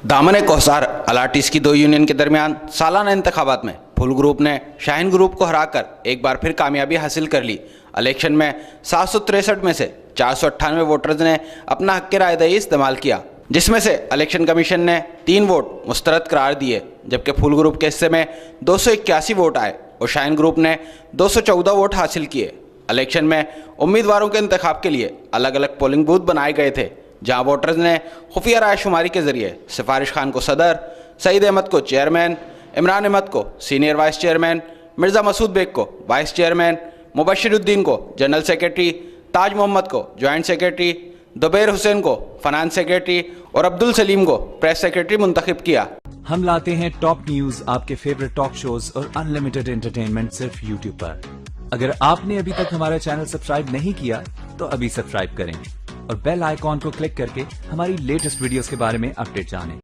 दामन कोहसार अलाटीज की दो यूनियन के दरमियान सालाना इंतखाबात में फुल ग्रुप ने शाहीन ग्रुप को हराकर एक बार फिर कामयाबी हासिल कर ली। इलेक्शन में 763 में से 498 वोटर्स ने अपना हक राय दही इस्तेमाल किया, जिसमें से इलेक्शन कमीशन ने 3 वोट मुस्तरद करार दिए, जबकि फुल ग्रुप के हिस्से में 281 वोट आए और शाहीन ग्रुप ने 214 वोट हासिल किए। इलेक्शन में उम्मीदवारों के इंतखाब के लिए अलग अलग पोलिंग बूथ बनाए गए थे, जहां वोटर्स ने खुफिया राय शुमारी के जरिए सिफारिश खान को सदर, सईद अहमद को चेयरमैन, इमरान अहमद को senior vice chairman, Mirza Masood Baig को वाइस चेयरमैन, मुबशिरुद्दीन को जनरल सेक्रेटरी, ताज मोहम्मद को जॉइंट सेक्रेटरी, दुबैर हुसैन को फाइनेंस सेक्रेटरी और अब्दुल सलीम को प्रेस सेक्रेटरी मुंतखब किया। हम लाते हैं टॉप न्यूज, आपके फेवरेट टॉक शोज और अनलिमिटेड एंटरटेनमेंट सिर्फ यूट्यूब पर। अगर आपने अभी तक हमारा चैनल सब्सक्राइब नहीं किया तो अभी सब्सक्राइब करें और बेल आइकॉन को क्लिक करके हमारी लेटेस्ट वीडियोस के बारे में अपडेट जानें।